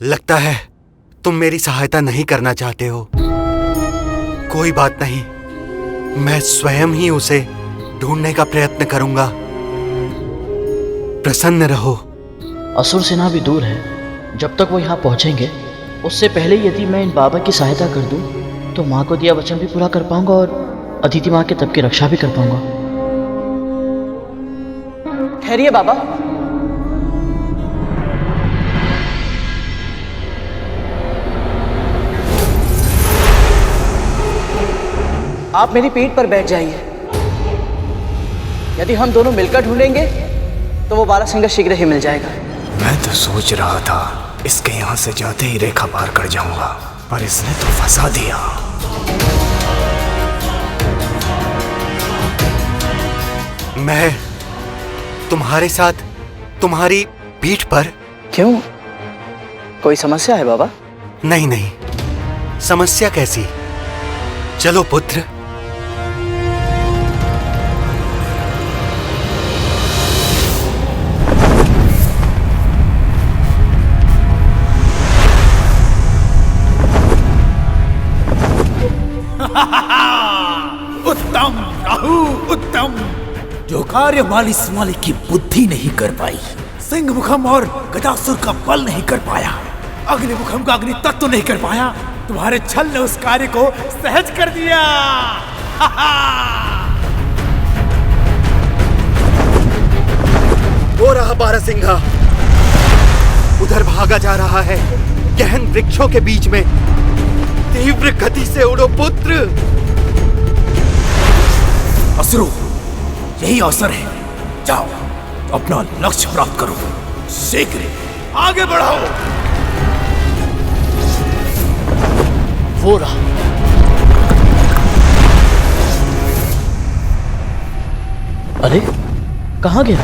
लगता है तुम मेरी सहायता नहीं करना चाहते हो। कोई बात नहीं, मैं स्वयं ही उसे ढूंढने का प्रयत्न करूंगा। प्रसन्न रहो। असुर सेना भी दूर है। जब तक वो यहाँ पहुँचेंगे उससे पहले यदि मैं इन बाबा की सहायता कर दूँ तो माँ को दिया वचन भी पूरा कर पाऊंगा और अदिति माँ के तब की रक्षा भी कर पाऊंगा। ठहरिए बाबा। आप मेरी पीठ पर बैठ जाइए। यदि हम दोनों मिलकर ढूंढेंगे तो वो बारासिंगा शीघ्र ही मिल जाएगा। मैं तो सोच रहा था इसके यहाँ से जाते ही रेखा पार कर जाऊंगा, पर इसने तो फंसा दिया। मैं तुम्हारे साथ तुम्हारी पीठ पर। क्यों, कोई समस्या है बाबा? नहीं नहीं, समस्या कैसी। चलो पुत्र। उत्तम राहु, उत्तम। जो कार्य मालिस मालिक की बुद्धि नहीं कर पाई, सिंह मुखम और गदासुर का बल नहीं कर पाया, अग्नि मुखम का अग्नि तत्व नहीं कर पाया, तुम्हारे छल ने उस कार्य को सहज कर दिया। वो रहा बारासिंगा, उधर भागा जा रहा है। गहन वृक्षों के बीच में तीव्र गति से उड़ो पुत्र। असुरो, यही अवसर है, जाओ अपना लक्ष्य प्राप्त करो, शीघ्र आगे बढ़ाओ। वो रहा। अरे कहाँ गया?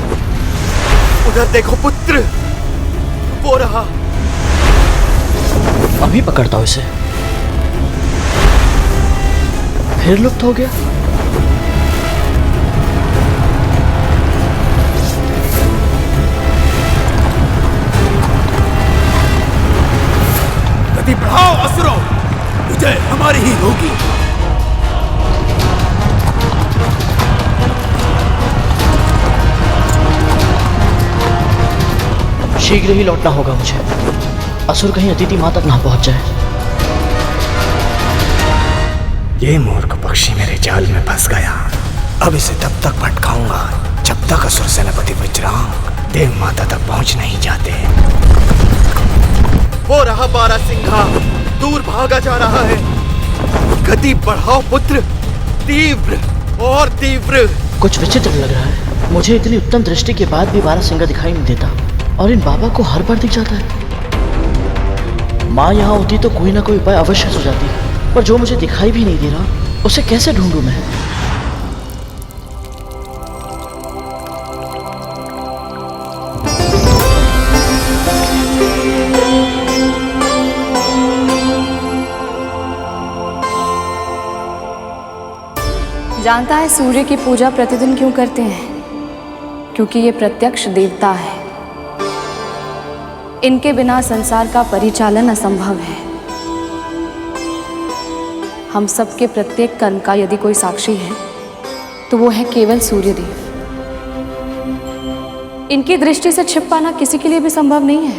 उधर देखो पुत्र, वो रहा। अभी पकड़ता हूं इसे। फिर लुप्त हो गया। गति बढ़ाओ असुरो, विजय हमारी ही होगी। शीघ्र ही लौटना होगा मुझे। असुर कहीं अदिति माँ तक ना पहुंच जाए। ये मूर्ख पक्षी मेरे जाल में फंस गया। अब इसे तब तक भटकाऊंगा जब तक असुर सेनापति वज्रांग देव माता तक पहुंच नहीं जाते। वो रहा बारासिंगा, दूर भागा जा रहा है। गति बढ़ाओ पुत्र, तीव्र और तीव्र। कुछ विचित्र लग रहा है। मुझे इतनी उत्तम दृष्टि के बाद भी बारासिंगा दिखाई नहीं देता और इन बाबा को हर बार दिख जाता है। माँ यहाँ होती तो कोई ना कोई उपाय अवश्य सुझाती, पर जो मुझे दिखाई भी नहीं दे रहा उसे कैसे ढूंढूं मैं? जानता है सूर्य की पूजा प्रतिदिन क्यों करते हैं? क्योंकि ये प्रत्यक्ष देवता है। इनके बिना संसार का परिचालन असंभव है। हम सबके प्रत्येक कर्म का यदि कोई साक्षी है तो वो है केवल सूर्यदेव। इनकी दृष्टि से छिप पाना किसी के लिए भी संभव नहीं है।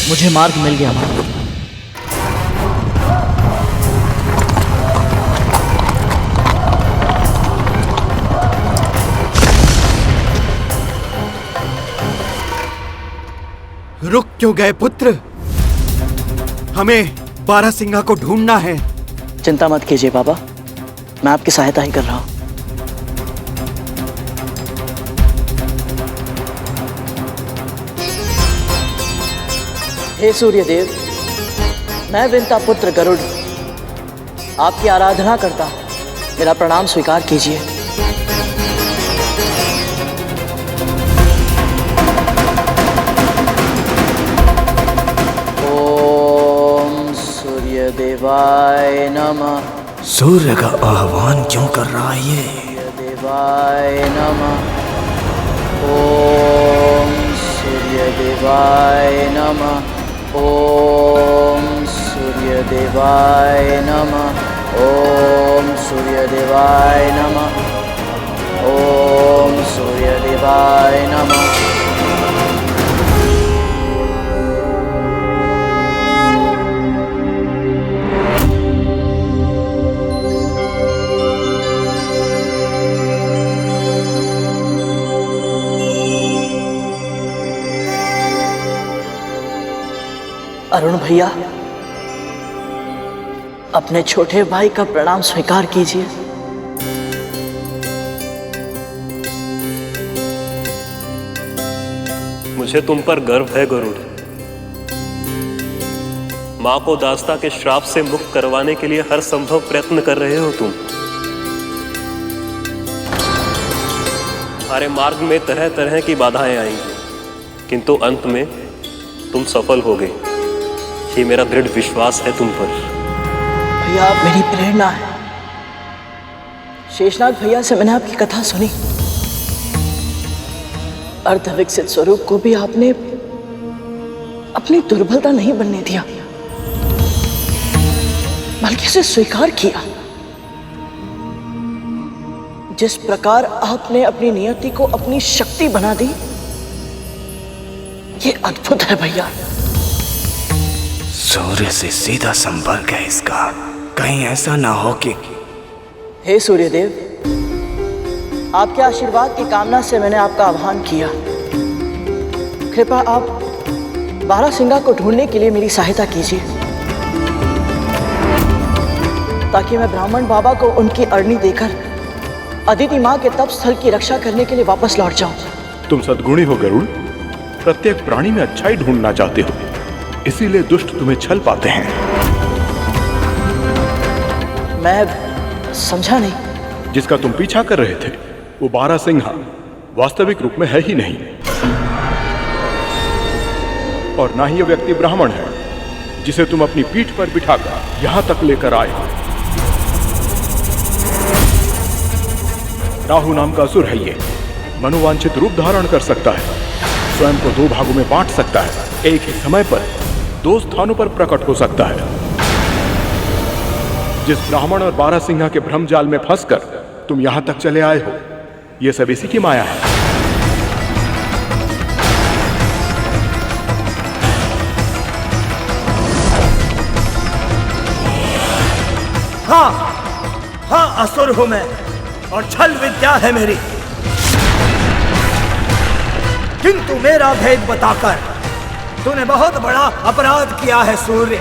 मुझे मार्ग मिल गया माँ। रुक क्यों गए पुत्र? हमें बारासिंगा को ढूंढना है। चिंता मत कीजिए बाबा, मैं आपकी सहायता ही कर रहा हूं। हे सूर्यदेव, मैं विंता पुत्र गरुड़ आपकी आराधना करता हूं। मेरा प्रणाम स्वीकार कीजिए। देवाय नमः। सूर्य का आह्वान क्यों कर रहा है ये? देवाय नमः। ओम सूर्यदेवाय नमः। ओम सूर्यदेवाय नमः। ओम सूर्यदेवाय नमः। ओम सूर्यदेवाय नमः। अरुण भैया, अपने छोटे भाई का प्रणाम स्वीकार कीजिए। मुझे तुम पर गर्व है गरुड़। मां को दास्ता के श्राप से मुक्त करवाने के लिए हर संभव प्रयत्न कर रहे हो तुम। हमारे मार्ग में तरह तरह की बाधाएं आएंगी, किंतु अंत में तुम सफल होगे। ये मेरा दृढ़ विश्वास है तुम पर। भैया, आप मेरी प्रेरणा है। शेषनाग भैया से मैंने आपकी कथा सुनी। अर्धविकसित स्वरूप को भी आपने अपनी दुर्बलता नहीं बनने दिया, बल्कि उसे स्वीकार किया। जिस प्रकार आपने अपनी नियति को अपनी शक्ति बना दी, ये अद्भुत है भैया। सूर्य से सीधा संपर्क है इसका। कहीं ऐसा ना हो कि हे सूर्यदेव, आपके आशीर्वाद की कामना से मैंने आपका आह्वान किया। कृपया आप बारासिंगा को ढूंढने के लिए मेरी सहायता कीजिए, ताकि मैं ब्राह्मण बाबा को उनकी अरणी देकर अदिति माँ के तप स्थल की रक्षा करने के लिए वापस लौट जाऊं। तुम सद्गुणी हो गरुड़। प्रत्येक प्राणी में अच्छाई ढूंढना चाहते हो, इसीलिए दुष्ट तुम्हें छल पाते हैं। मैं समझा नहीं। जिसका तुम पीछा कर रहे थे वो बारासिंघा वास्तविक रूप में है ही नहीं, और ना ही ये व्यक्ति ब्राह्मण है जिसे तुम अपनी पीठ पर बिठाकर यहां तक लेकर आए हो। राहु नाम का असुर है ये। मनोवांछित रूप धारण कर सकता है, स्वयं को दो भागों में बांट सकता है, एक ही समय पर दो स्थानों पर प्रकट हो सकता है। जिस ब्राह्मण और बारासिंघा के भ्रम जाल में फंसकर तुम यहां तक चले आए हो, यह सब इसी की माया है। हाँ, असुर हूं मैं और छल विद्या है मेरी, किंतु मेरा भेद बताकर तूने बहुत बड़ा अपराध किया है सूर्य।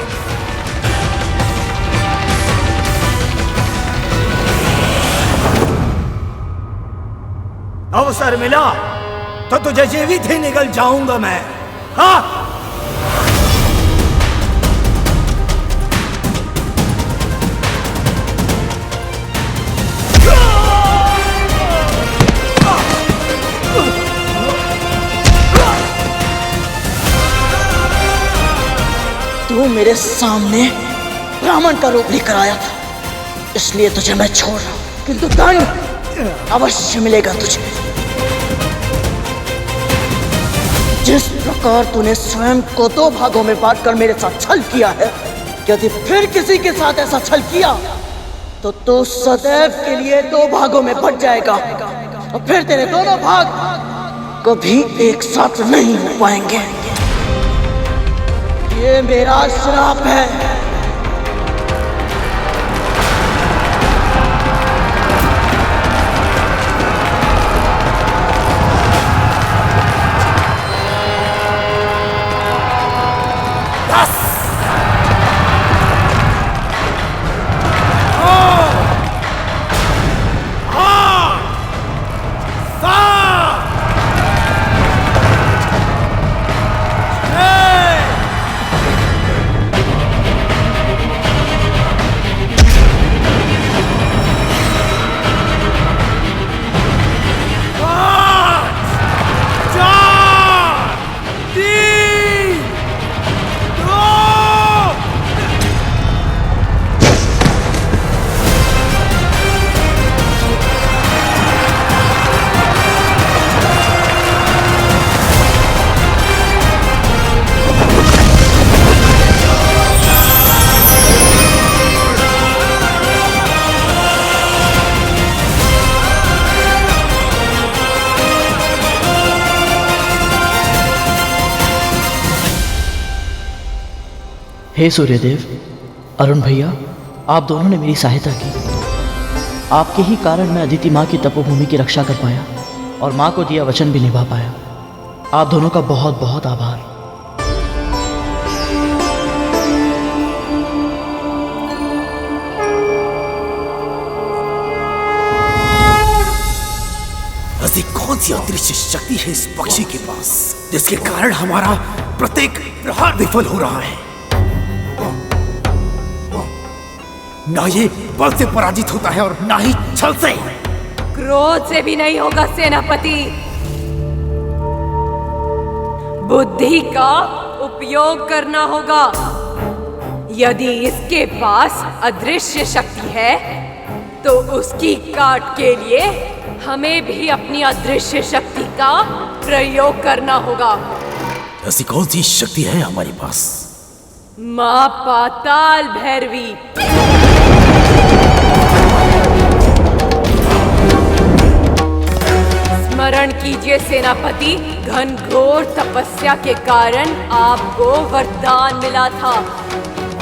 अवसर मिला तो तुझे जीवित ही निगल जाऊंगा मैं। हाँ, तू मेरे सामने ब्राह्मण का रूप लेकर आया था, इसलिए तुझे मैं छोड़ रहा हूं, किंतु दंड अवश्य मिलेगा तुझे। जिस प्रकार तूने स्वयं को दो भागों में बांटकर मेरे साथ छल किया है, यदि फिर किसी के साथ ऐसा छल किया तो तू सदैव के लिए दो भागों में बंट जाएगा, और फिर तेरे दोनों भाग कभी एक साथ नहीं हो पाएंगे। ये मेरा श्राप है। हे सूर्यदेव, अरुण भैया, आप दोनों ने मेरी सहायता की। आपके ही कारण मैं अदिति माँ की तपोभूमि की रक्षा कर पाया और माँ को दिया वचन भी निभा पाया। आप दोनों का बहुत बहुत आभार। ऐसी कौन सी अदृश्य शक्ति है इस पक्षी के पास जिसके कारण हमारा प्रत्येक प्रहार विफल हो रहा है? ना ये बल से पराजित होता है और ना ही छल से। क्रोध से भी नहीं होगा सेनापति, बुद्धि का उपयोग करना होगा। यदि इसके पास अदृश्य शक्ति है तो उसकी काट के लिए हमें भी अपनी अदृश्य शक्ति का प्रयोग करना होगा। ऐसी कौन सी शक्ति है हमारे पास? मां पाताल भैरवी। स्मरण कीजिए सेनापति, घनघोर तपस्या के कारण आपको वरदान मिला था।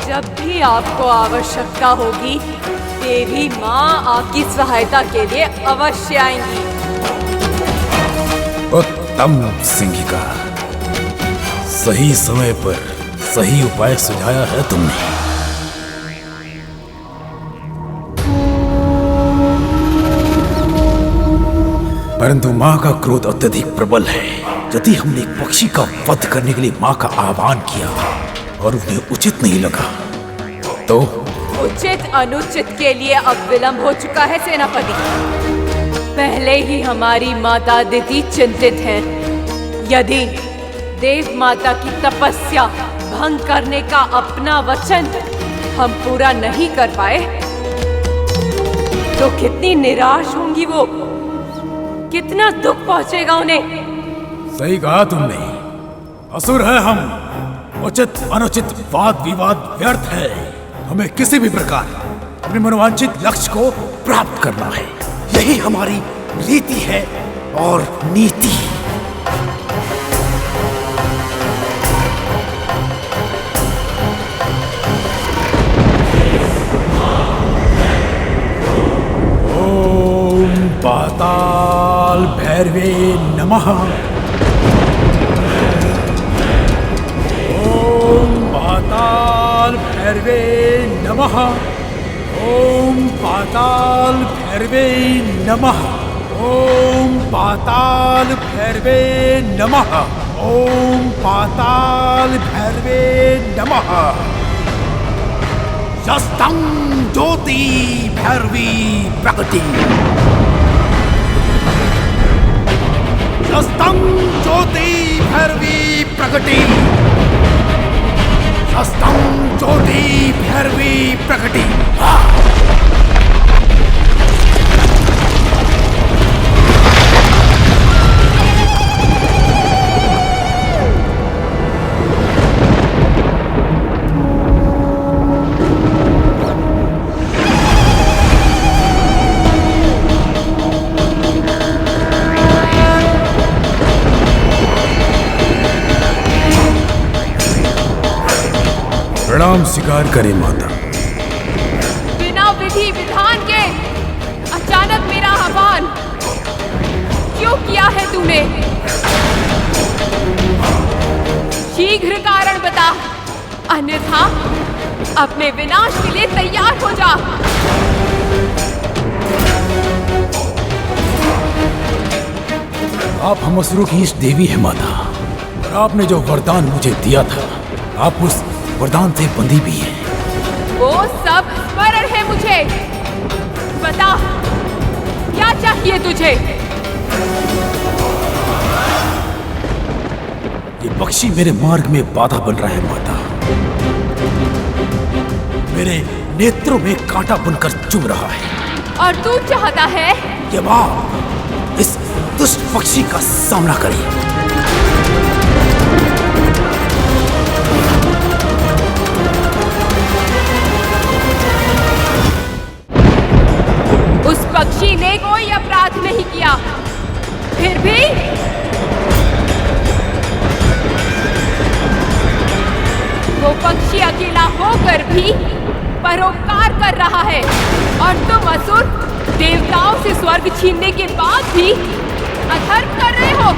जब भी आपको आवश्यकता होगी, देवी माँ आपकी सहायता के लिए अवश्य आएंगी। उत्तम सिंहिका, सही समय पर सही उपाय सुझाया है तुमने। परंतु माँ का क्रोध अत्यधिक प्रबल है। यदि हमने एक पक्षी का वध करने के लिए माँ का आह्वान किया और उन्हें उचित नहीं लगा तो उचित अनुचित के लिए अब विलंब हो चुका है सेनापति। पहले ही हमारी माता अदिति चिंतित हैं। यदि देव माता की तपस्या भंग करने का अपना वचन हम पूरा नहीं कर पाए तो कितनी निराश होंगी वो, कितना दुख पहुंचेगा उन्हें। सही कहा तुमने, असुर है हम। उचित अनुचित वाद विवाद व्यर्थ है। हमें किसी भी प्रकार अपने मनोवांछित लक्ष्य को प्राप्त करना है। यही हमारी रीति है और नीति। ओम पाताल भैरवे नमः। ओम पाताल भैरवे नमः। ओम पाताल भैरवे नमः। ओम पाताल भैरवे नमः। ओम पाताल भैरवे नमः। शस्तं ज्योति भैरवी प्रकटी। शस्तं ज्योति भैरवी प्रकटी। शस्तं ज्योति भैरवी प्रकटी। प्रणाम स्वीकार करें माता। बिना विधि विधान के अचानक मेरा आह्वान क्यों किया है तूने? शीघ्र कारण बता, अन्यथा अपने विनाश के लिए तैयार हो जा। आप हम असुरों की इष्ट देवी है माता, और आपने जो वरदान मुझे दिया था, आप उस वरदान से बंधी भी है। वो सब स्मरण है मुझे। बता, क्या चाहिए तुझे? ये पक्षी मेरे मार्ग में बाधा बन रहा है माता। मेरे नेत्रों में कांटा बनकर चुभ रहा है। और तू चाहता है कि माँ इस दुष्ट पक्षी का सामना करे। उस पक्षी ने कोई अपराध नहीं किया, फिर भी वो पक्षी अकेला होकर भी परोपकार कर रहा है, और तुम असुर देवताओं से स्वर्ग छीनने के बाद भी अधर्म कर रहे हो।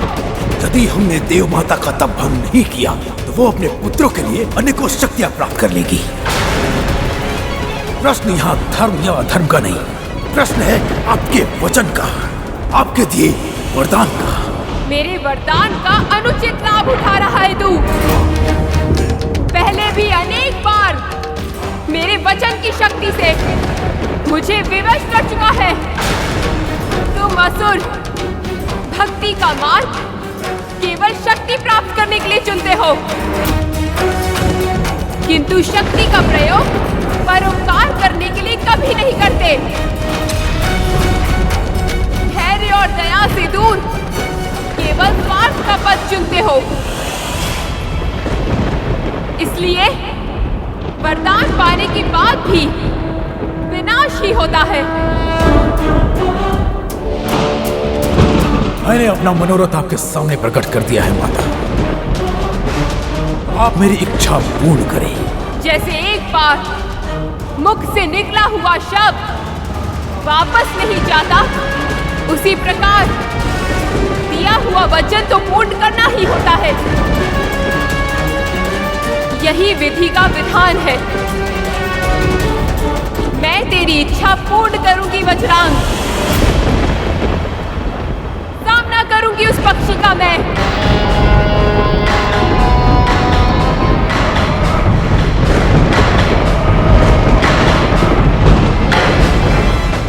यदि हमने देव माता का तप भंग नहीं किया तो वो अपने पुत्रों के लिए अनेकों शक्तियां प्राप्त कर लेगी। प्रश्न यहाँ धर्म या अधर्म का नहीं, प्रश्न है आपके वचन का, आपके दिए वरदान का। मेरे वरदान का अनुचित लाभ उठा रहा है तू। पहले भी अनेक बार मेरे वचन की शक्ति से मुझे विवश कर चुका है। तुम असुर भक्ति का मार्ग केवल शक्ति प्राप्त करने के लिए चुनते हो, किंतु शक्ति का प्रयोग परोपकार करने के लिए कभी नहीं करते। धैर्य और दया से दूर केवल स्वार्थ का पथ चुनते हो। इसलिए वरदान पाने के बाद भी विनाश ही होता है। मैंने अपना मनोरथ आपके सामने प्रकट कर दिया है माता। आप मेरी इच्छा पूर्ण करें। जैसे एक बार मुख से निकला हुआ शब्द वापस नहीं जाता, उसी प्रकार दिया हुआ वचन तो पूर्ण करना ही होता है। यही विधि का विधान है। मैं तेरी इच्छा पूर्ण करूंगी वज्रांग। सामना करूंगी उस पक्षी का मैं।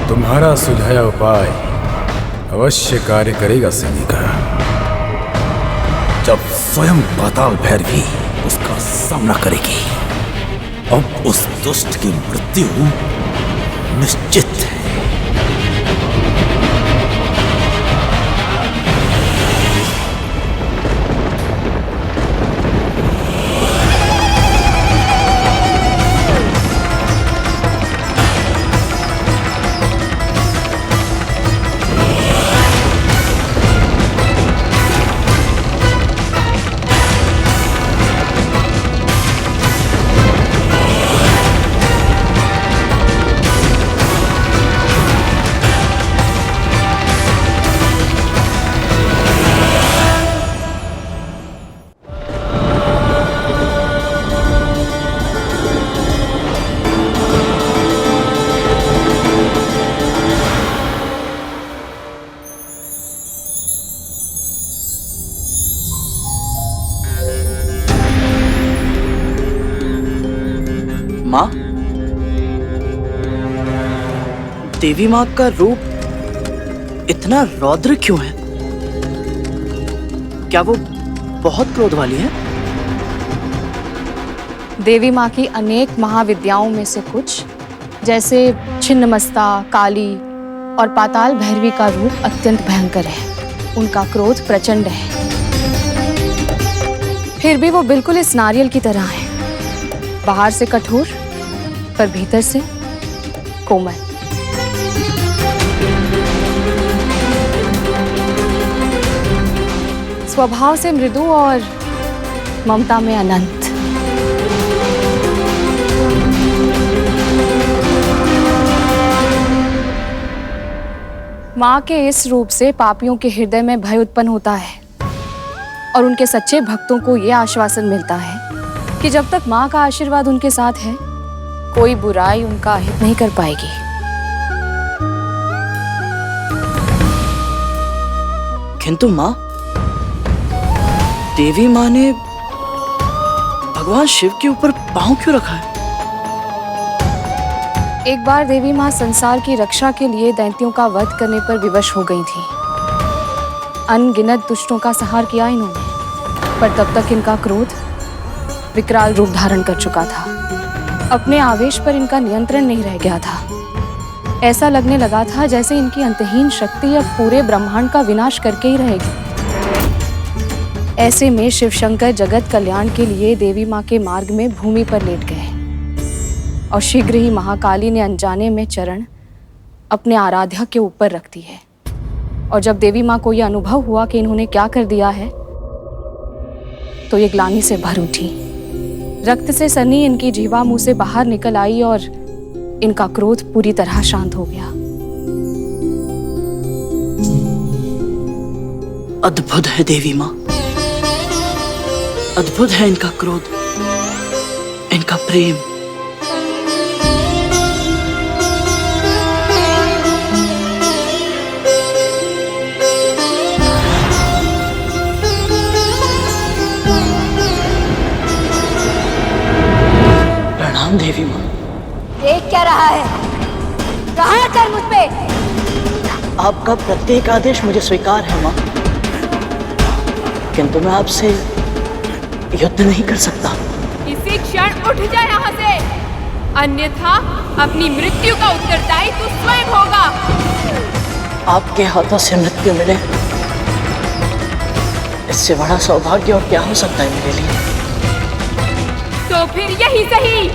तुम्हारा सुझाया उपाय अवश्य कार्य करेगा सैनिका। जब स्वयं पाताल भैरवी उसका सामना करेगी, अब उस दुष्ट की मृत्यु निश्चित है। माँ, देवी माँ का रूप इतना रौद्र क्यों है? क्या वो बहुत क्रोध वाली है? देवी माँ की अनेक महाविद्याओं में से कुछ, जैसे छिन्नमस्ता, काली और पाताल भैरवी का रूप अत्यंत भयंकर है। उनका क्रोध प्रचंड है। फिर भी वो बिल्कुल इस नारियल की तरह है, बाहर से कठोर पर भीतर से कोमल। स्वभाव से मृदु और ममता में अनंत। माँ के इस रूप से पापियों के हृदय में भय उत्पन्न होता है और उनके सच्चे भक्तों को यह आश्वासन मिलता है कि जब तक माँ का आशीर्वाद उनके साथ है, कोई बुराई उनका अहित नहीं कर पाएगी। किंतु माँ, देवी माँ ने भगवान शिव के ऊपर पांव क्यों रखा है? एक बार देवी माँ संसार की रक्षा के लिए दैत्यों का वध करने पर विवश हो गई थी। अनगिनत दुष्टों का संहार किया इन्होंने, पर तब तक इनका क्रोध विकराल रूप धारण कर चुका था। अपने आवेश पर इनका नियंत्रण नहीं रह गया था। ऐसा लगने लगा था जैसे इनकी अंतहीन शक्ति अब पूरे ब्रह्मांड का विनाश करके ही रहेगी। ऐसे में शिव शंकर जगत कल्याण के लिए देवी माँ के मार्ग में भूमि पर लेट गए और शीघ्र ही महाकाली ने अनजाने में चरण अपने आराध्या के ऊपर रख दी है। और जब देवी माँ को यह अनुभव हुआ कि इन्होंने क्या कर दिया है, तो ये ग्लानि से भर उठी, रक्त से सनी इनकी जीवा मुंह से बाहर निकल आई और इनका क्रोध पूरी तरह शांत हो गया। अद्भुत है देवी माँ, अद्भुत है इनका क्रोध, इनका प्रेम। प्रणाम देवी माँ। देख क्या रहा है? कहाँ कर मुझ पे? आपका प्रत्येक आदेश मुझे स्वीकार है माँ, किंतु मैं आपसे युद्ध नहीं कर सकता। इसी क्षण उठ जा यहाँ से, अन्यथा अपनी मृत्यु का उत्तरदायी तू स्वयं होगा। आपके हाथों से मृत्यु मिले, इससे बड़ा सौभाग्य और क्या हो सकता है मेरे लिए। तो फिर यही सही।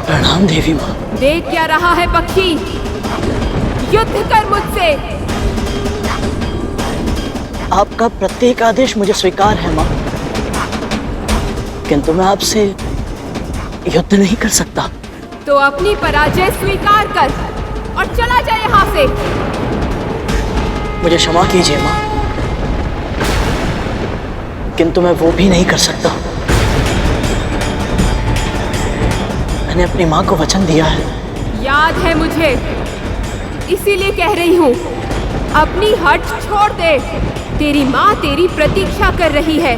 प्रणाम देवी माँ। देख क्या रहा है पक्षी, युद्ध कर मुझसे। आपका प्रत्येक आदेश मुझे स्वीकार है माँ, किंतु मैं आपसे युद्ध नहीं कर सकता। तो अपनी पराजय स्वीकार कर और चला जा यहाँ से। मुझे क्षमा कीजिए माँ, किंतु मैं वो भी नहीं कर सकता। मैंने अपनी माँ को वचन दिया है। याद है मुझे, इसीलिए कह रही हूँ, अपनी हट छोड़ दे। तेरी माँ तेरी प्रतीक्षा कर रही है।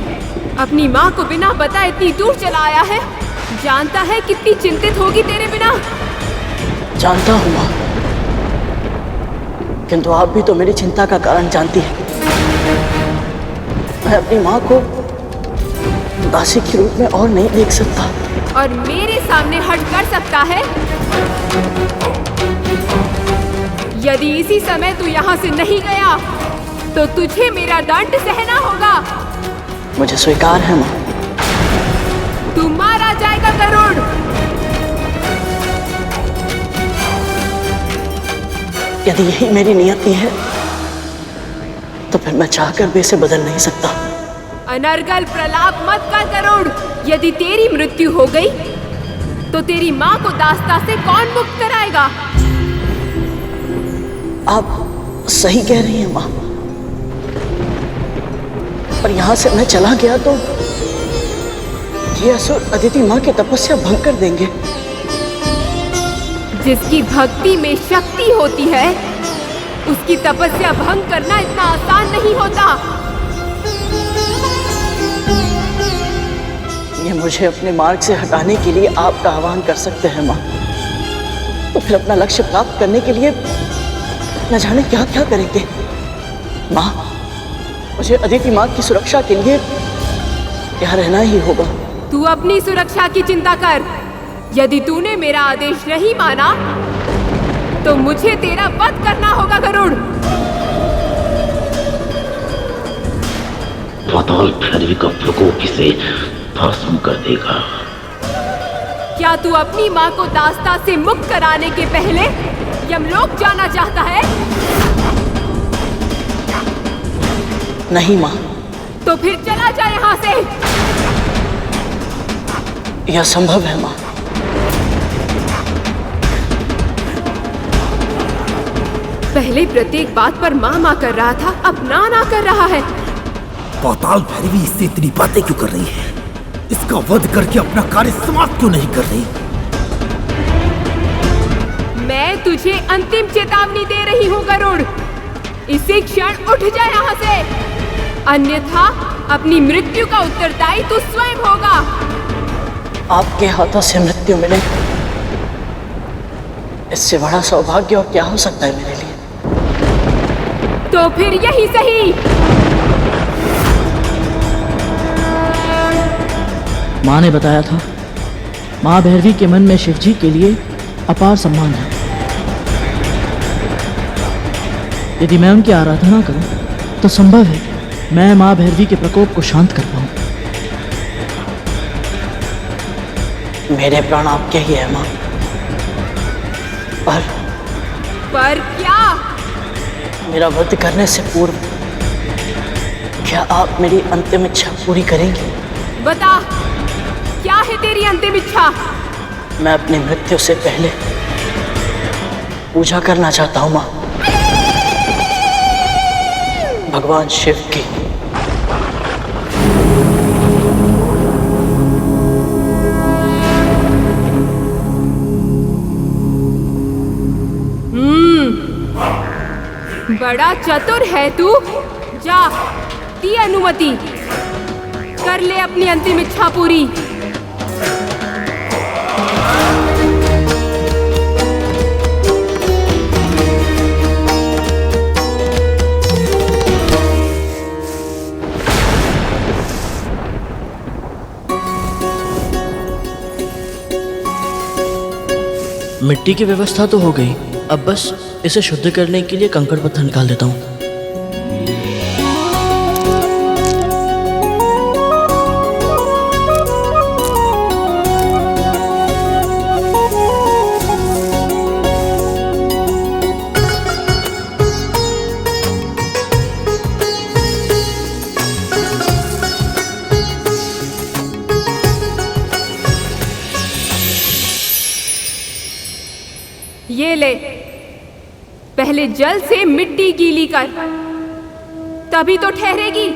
अपनी माँ को बिना बताए इतनी दूर चला आया है। जानता है कितनी चिंतित होगी तेरे बिना। जानता हूँ माँ, किंतु आप भी तो मेरी चिंता का कारण जानती है। मैं अपनी माँ को दासी के रूप में और नहीं देख सकता। और मेरे सामने हट कर सकता है? यदि इसी समय तू यहाँ से नहीं गया तो तुझे मेरा दंड सहना होगा। मुझे स्वीकार है माँ। तू मारा जाएगा गरुड़। यदि यही मेरी नियति है तो फिर मैं चाहकर भी इसे बदल नहीं सकता। अनर्गल प्रलाप मत कर गरुड़। यदि तेरी मृत्यु हो गई तो तेरी माँ को दास्ता से कौन मुक्त कराएगा? आप सही कह रही हैं माँ, पर यहाँ से मैं चला गया तो ये असुर अदिति माँ की तपस्या भंग कर देंगे। जिसकी भक्ति में शक्ति होती है उसकी तपस्या भंग करना इतना आसान नहीं होता। ये मुझे अपने मार्ग से हटाने के लिए आपका आह्वान कर सकते हैं माँ, तो फिर अपना लक्ष्य प्राप्त करने के लिए न जाने क्या क्या करेंगे। माँ, मुझे अदिति माँ की सुरक्षा के लिए यहाँ रहना ही होगा। तू अपनी सुरक्षा की चिंता कर। यदि तूने मेरा आदेश नहीं माना तो मुझे तेरा वध करना होगा गरुड़। पाताल भैरवी का प्रकोप इसे भस्म कर देगा। क्या तू अपनी माँ को दास्ता से मुक्त कराने के पहले यमलोक जाना चाहता है? नहीं माँ। तो फिर चला जा यहाँ से। यह संभव है माँ। पहले प्रत्येक बात पर माँ माँ कर रहा था, अब ना ना कर रहा है। पाताल भैरवी इससे इतनी बातें क्यों कर रही है? इसका वध करके अपना कार्य समाप्त क्यों नहीं कर रही? मैं तुझे अंतिम चेतावनी दे रही हूँ गरुड़। इसी क्षण उठ जा यहाँ से, अन्यथा अपनी मृत्यु का उत्तरदायी तू स्वयं होगा। आपके हाथों से मृत्यु मिले, इससे बड़ा सौभाग्य और क्या हो सकता है मेरे लिए। तो फिर यही सही। माँ ने बताया था, माँ भैरवी के मन में शिवजी के लिए अपार सम्मान है। यदि मैं उनकी आराधना करूं तो संभव है मैं माँ भैरवी के प्रकोप को शांत कर पाऊं। मेरे प्राण आपके ही है माँ, पर क्या? मेरा वध करने से पूर्व क्या आप मेरी अंतिम इच्छा पूरी करेंगी? बता, क्या है तेरी अंतिम इच्छा? मैं अपनी मृत्यु से पहले पूजा करना चाहता हूँ माँ, भगवान शिव की। बड़ा चतुर है तू। जा, दी अनुमति, कर ले अपनी अंतिम इच्छा पूरी। मिट्टी की व्यवस्था तो हो गई, अब बस इसे शुद्ध करने के लिए कंकड़ पत्थर निकाल देता हूँ। ये ले, पहले जल से मिट्टी गीली कर, तभी तो ठहरेगी।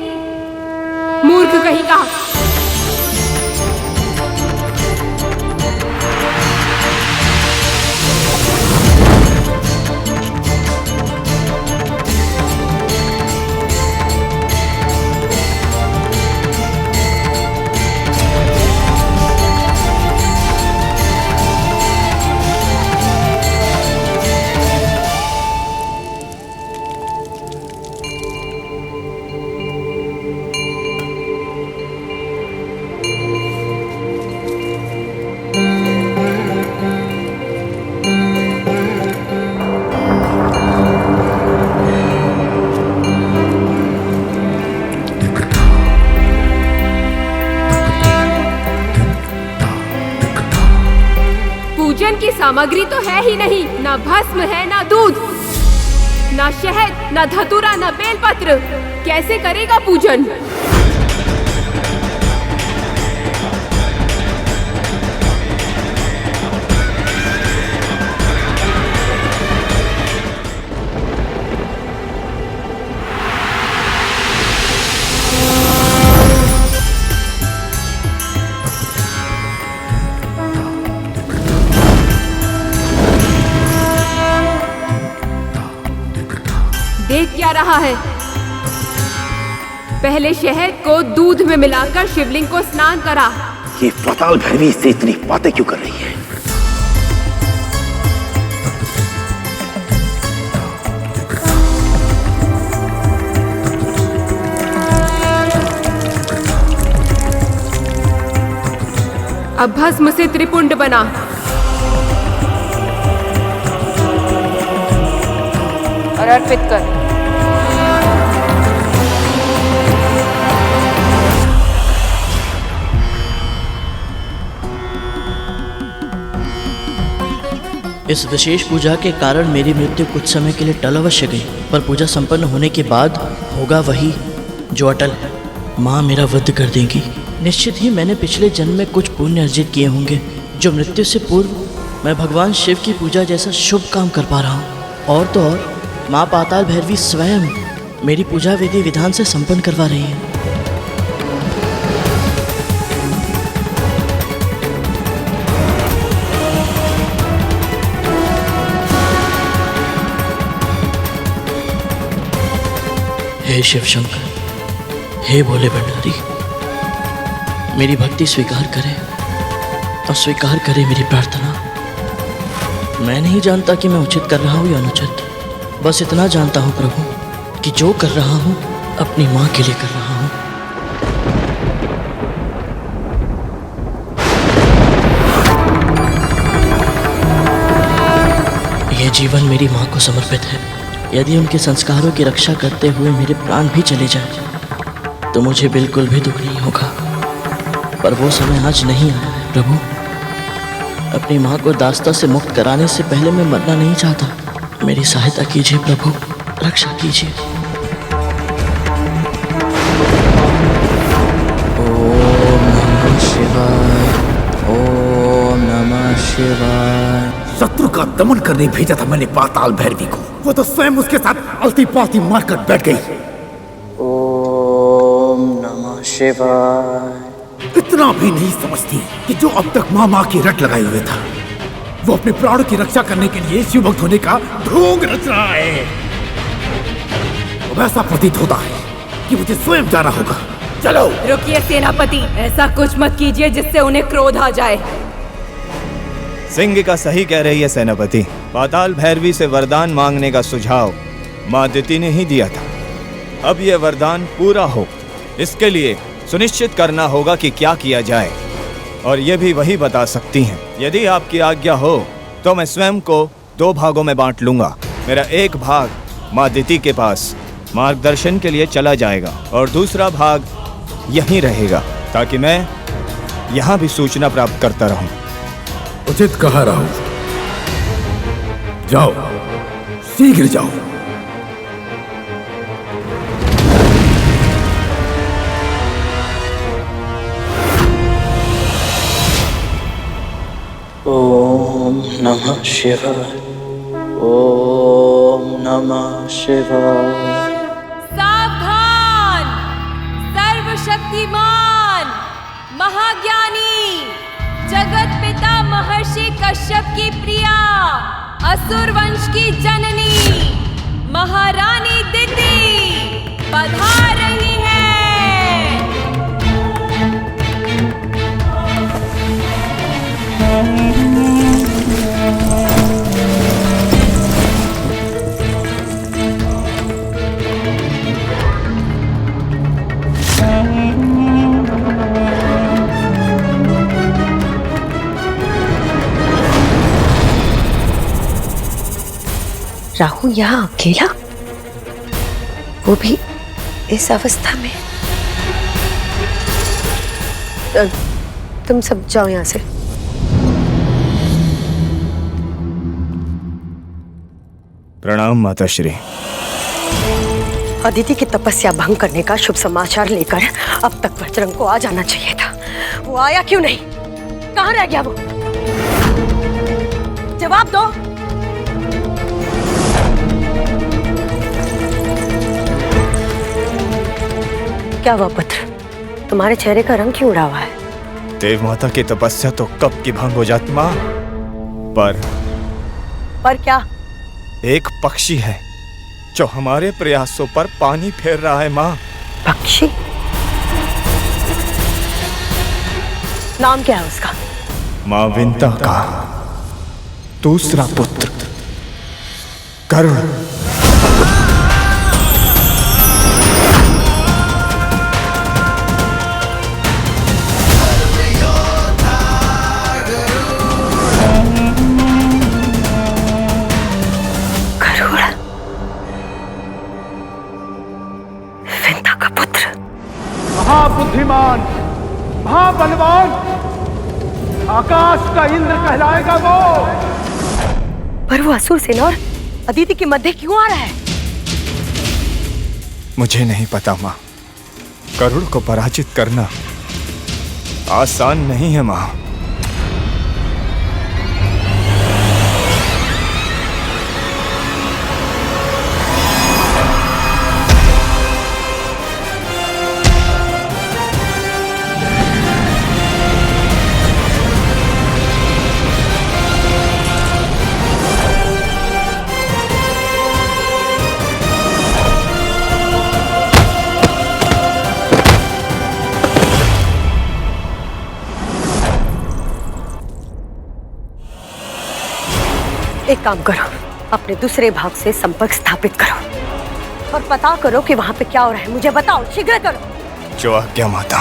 मूर्ख कहीं का। पूजन की सामग्री तो है ही नहीं, ना भस्म है, ना दूध, ना शहद, ना धतूरा, ना बेलपत्र। कैसे करेगा पूजन? देख क्या रहा है? पहले शहद को दूध में मिलाकर शिवलिंग को स्नान करा। ये पाताल भैरवी से इतनी बातें क्यों कर रही है? अब भस्म से त्रिपुंड बना। और अर्पित कर। इस विशेष पूजा के कारण मेरी मृत्यु कुछ समय के लिए टल अवश्य गई, पर पूजा संपन्न होने के बाद होगा वही जो अटल है। माँ मेरा वध कर देंगी। निश्चित ही मैंने पिछले जन्म में कुछ पुण्य अर्जित किए होंगे, जो मृत्यु से पूर्व मैं भगवान शिव की पूजा जैसा शुभ काम कर पा रहा हूँ। और तो और माँ पाताल भैरवी स्वयं मेरी पूजा विधि विधान से संपन्न करवा रही है। हे शिव शंकर, हे भोले भंडारी, मेरी भक्ति स्वीकार करें और स्वीकार करें मेरी प्रार्थना। मैं नहीं जानता कि मैं उचित कर रहा हूँ या अनुचित, बस इतना जानता हूँ प्रभु कि जो कर रहा हूँ अपनी माँ के लिए कर रहा हूँ। ये जीवन मेरी माँ को समर्पित है। यदि उनके संस्कारों की रक्षा करते हुए मेरे प्राण भी चले जाए तो मुझे बिल्कुल भी दुख नहीं होगा। पर वो समय आज नहीं आया है प्रभु। अपनी माँ को दास्ता से मुक्त कराने से पहले मैं मरना नहीं चाहता। मेरी सहायता कीजिए प्रभु, रक्षा कीजिए। ओम नमः शिवाय, ओम नमः शिवाय। शत्रु का दमन करने भेजा था मैंने पाताल भैरवी को, वो तो स्वयं उसके साथ अलती पाती मारकर बैठ गई। ओम नमः शिवाय। इतना भी नहीं समझती कि जो अब तक माँ की रट लगाए हुए था, वो अपने प्राणों की रक्षा करने के लिए शिव भक्त होने का ढोंग रच रहा है। अब ऐसा प्रतीत होता है कि मुझे स्वयं जाना होगा। चलो। रुकिए सेनापति, ऐसा कुछ मत कीजिए जिससे उन्हें क्रोध आ जाए। सिंह का सही कह रही है सेनापति। पाताल भैरवी से वरदान मांगने का सुझाव माँ दिति ने ही दिया था। अब यह वरदान पूरा हो, इसके लिए सुनिश्चित करना होगा कि क्या किया जाए, और ये भी वही बता सकती हैं। यदि आपकी आज्ञा हो तो मैं स्वयं को 2 भागों में बांट लूंगा। मेरा एक भाग माँ दिति के पास मार्गदर्शन के लिए चला जाएगा और दूसरा भाग यहीं रहेगा, ताकि मैं यहाँ भी सूचना प्राप्त करता रहूं। उचित कहा राहुल, जाओ, शीघ्र जाओ। ओम नमः शिवाय, ओम नमः शिवाय। सावधान! सर्वशक्तिमान, महाज्ञानी, जगत पिता महर्षि कश्यप की प्रिया, असुर वंश की जननी, महारानी दिति पधार रही है। राहुल यहाँ अकेला, वो भी इस अवस्था में। तुम सब जाओ यहाँ से। प्रणाम माताश्री। अदिति की तपस्या भंग करने का शुभ समाचार लेकर अब तक बजरंग को आ जाना चाहिए था। वो आया क्यों नहीं? कहाँ रह गया वो? जवाब दो। क्या हुआ पुत्र? तुम्हारे चेहरे का रंग क्यों उड़ा हुआ है? देव माता की तपस्या तो कब की भंग हो जाती माँ, पर क्या? एक पक्षी है जो हमारे प्रयासों पर पानी फेर रहा है माँ। पक्षी? नाम क्या है उसका? माँ विंता का दूसरा पुत्र गरुड़। महाबुद्धिमान, महाबलवान, आकाश का इंद्र कहलाएगा वो। पर वो असुर सेना और अदिति के मध्य क्यों आ रहा है? मुझे नहीं पता माँ। गरुड़ को पराजित करना आसान नहीं है माँ। एक काम करो, अपने दूसरे भाग से संपर्क स्थापित करो और पता करो कि वहां पे क्या हो रहा है। मुझे बताओ, शीघ्र करो। जो आज्ञा माता।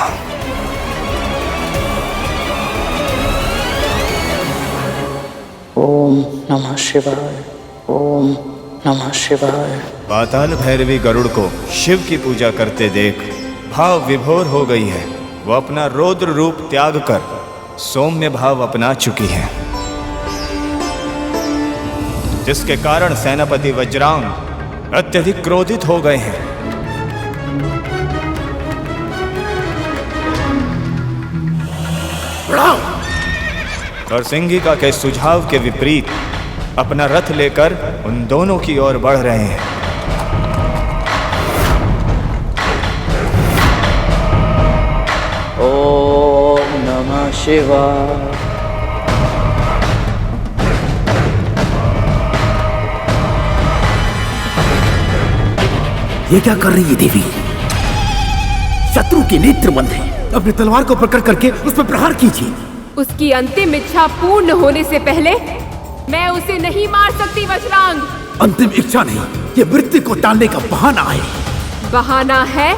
ओम नमः शिवाय, ओम नमः शिवाय। पाताल भैरवी गरुड़ को शिव की पूजा करते देख भाव विभोर हो गई है। वो अपना रौद्र रूप त्याग कर सौम्य भाव अपना चुकी है, जिसके कारण सेनापति वज्रांग अत्यधिक क्रोधित हो गए हैं। और सिंगिका के सुझाव के विपरीत अपना रथ लेकर उन दोनों की ओर बढ़ रहे हैं। ओम नमः शिवाय। ये क्या कर रही है देवी? शत्रु के नेत्र बंद है। अपनी तलवार को प्रकट करके उस पर प्रहार कीजिए। उसकी अंतिम इच्छा पूर्ण होने से पहले मैं उसे नहीं मार सकती वज्रांग। अंतिम इच्छा नहीं, ये मृत्यु को टालने का बहाना है। बहाना है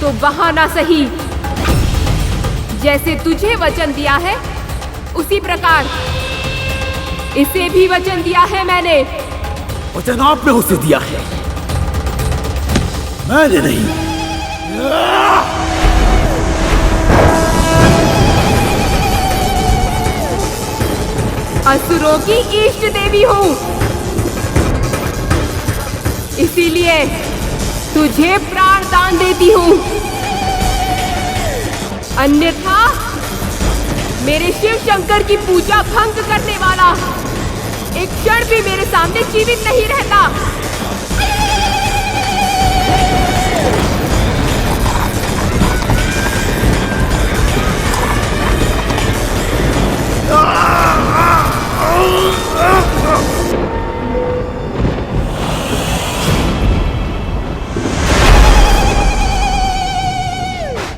तो बहाना सही। जैसे तुझे वचन दिया है उसी प्रकार इसे भी वचन दिया है मैंने। वचन आपने उसे दिया है, मैंने नहीं। असुरों की इष्ट देवी हूँ, इसीलिए तुझे प्राण दान देती हूँ। अन्यथा मेरे शिव शंकर की पूजा भंग करने वाला एक क्षण भी मेरे सामने जीवित नहीं रहता।